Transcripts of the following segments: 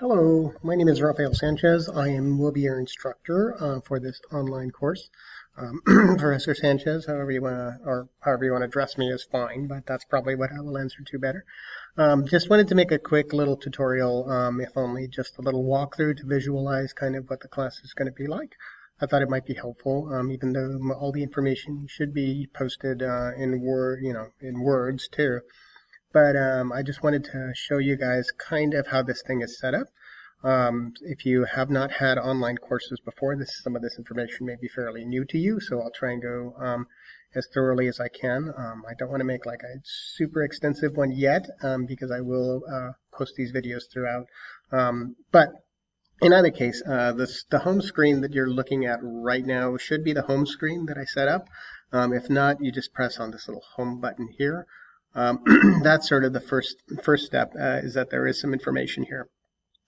Hello, my name is Rafael Sanchez. Will be your instructor for this online course. Professor Sanchez, however you want to address me is fine, but that's probably what I will answer to better. Just wanted to make a quick little tutorial, if only just a little walkthrough to visualize kind of what the class is going to be like. I thought it might be helpful, even though all the information should be posted in words too. But I just wanted to show you guys kind of how this thing is set up. If you have not had online courses before, some of this information may be fairly new to you, so I'll try and go as thoroughly as I can. I don't want to make like a super extensive one yet, because I will post these videos throughout. But in either case, the home screen that you're looking at right now should be the home screen that I set up. If not, you just press on this little home button here. That's sort of the first step, is that there is some information here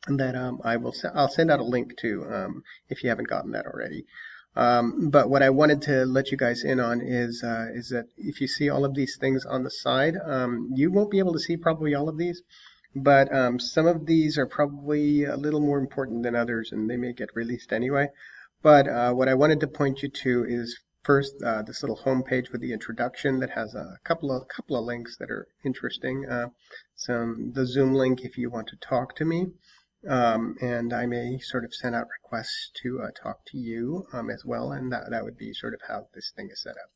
that I'll send out a link to if you haven't gotten that already. But what I wanted to let you guys in on is that if you see all of these things on the side, you won't be able to see probably all of these, but some of these are probably a little more important than others, and they may get released anyway. But what I wanted to point you to is first this little home page with the introduction that has a couple of links that are interesting. The Zoom link if you want to talk to me. And I may sort of send out requests to talk to you as well, and that would be sort of how this thing is set up.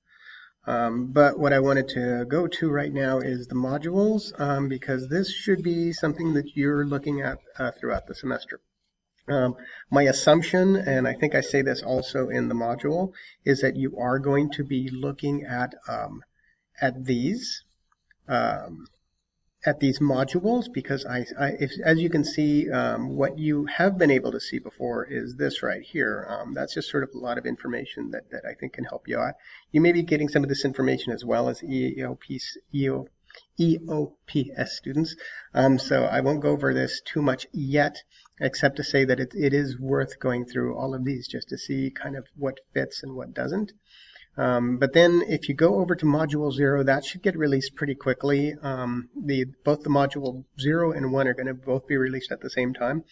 But what I wanted to go to right now is the modules, because this should be something that you're looking at throughout the semester. My assumption, and I think I say this also in the module, is that you are going to be looking at these. At these modules, because as you can see, what you have been able to see before is this right here. That's just sort of a lot of information that I think can help you out. You may be getting some of this information as well as EOPS students, so I won't go over this too much yet, except to say that it is worth going through all of these just to see kind of what fits and what doesn't. But then if you go over to module 0, that should get released pretty quickly. Both the module 0 and 1 are going to both be released at the same time.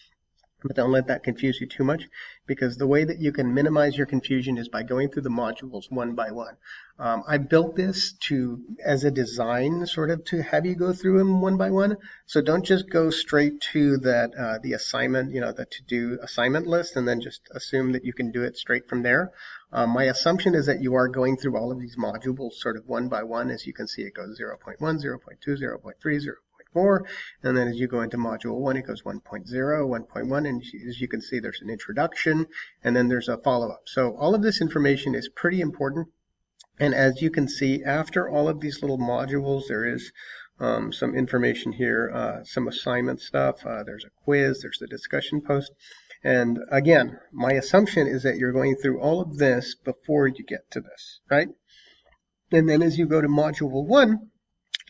But don't let that confuse you too much, because the way that you can minimize your confusion is by going through the modules one by one. I built this as a design sort of to have you go through them one by one. So don't just go straight to the assignment, the to-do assignment list, and then just assume that you can do it straight from there. My assumption is that you are going through all of these modules sort of one by one. As you can see, it goes 0.1, 0.2, 0.3, 0.4, and then as you go into module 1, it goes 1.0, 1.1, and as you can see, there's an introduction, and then there's a follow-up. So all of this information is pretty important, and as you can see, after all of these little modules, there is some information here, some assignment stuff, there's a quiz, there's the discussion post, and again, my assumption is that you're going through all of this before you get to this, right? And then as you go to module 1,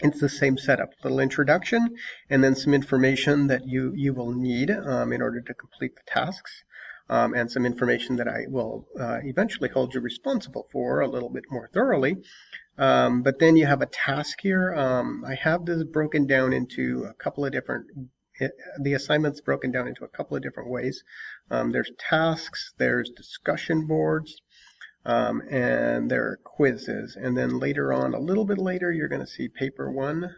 it's the same setup, little introduction, and then some information that you will need in order to complete the tasks, and some information that I will eventually hold you responsible for a little bit more thoroughly. But then you have a task here. I have this broken down into a couple of different, the assignment's broken down into a couple of different ways. There's tasks, there's discussion boards, and there are quizzes, and then later on, a little bit later, you're going to see paper 1.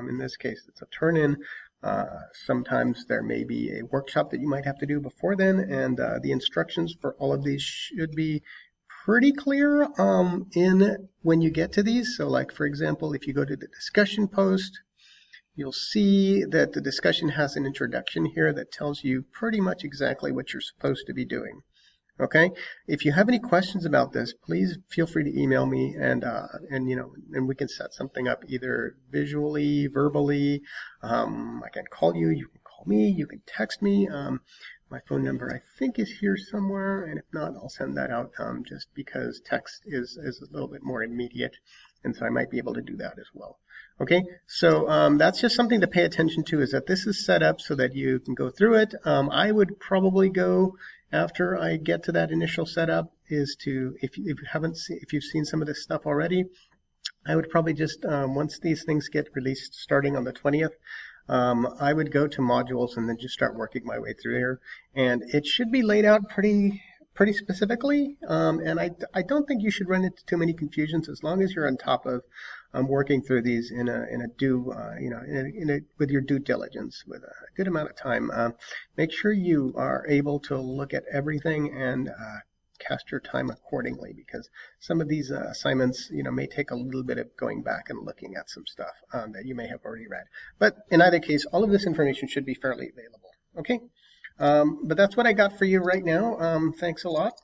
In this case, it's a turn-in. Sometimes there may be a workshop that you might have to do before then, and the instructions for all of these should be pretty clear when you get to these. So like, for example, if you go to the discussion post, you'll see that the discussion has an introduction here that tells you pretty much exactly what you're supposed to be doing. Okay, if you have any questions about this, please feel free to email me, and we can set something up either visually, verbally. I can call you, you can call me, you can text me. My phone number I think is here somewhere, and if not, I'll send that out just because text is a little bit more immediate, and so I might be able to do that as well. Okay, so that's just something to pay attention to, is that this is set up so that you can go through it. I would probably go after I get to that initial setup is to, if you've seen some of this stuff already, I would probably just, once these things get released starting on the 20th, I would go to modules and then just start working my way through here. And it should be laid out pretty specifically. And I don't think you should run into too many confusions as long as you're on top of working through these in a with your due diligence with a good amount of time. Make sure you are able to look at everything and cast your time accordingly, because some of these assignments, may take a little bit of going back and looking at some stuff that you may have already read. But in either case, all of this information should be fairly available. Okay, but that's what I got for you right now. Thanks a lot.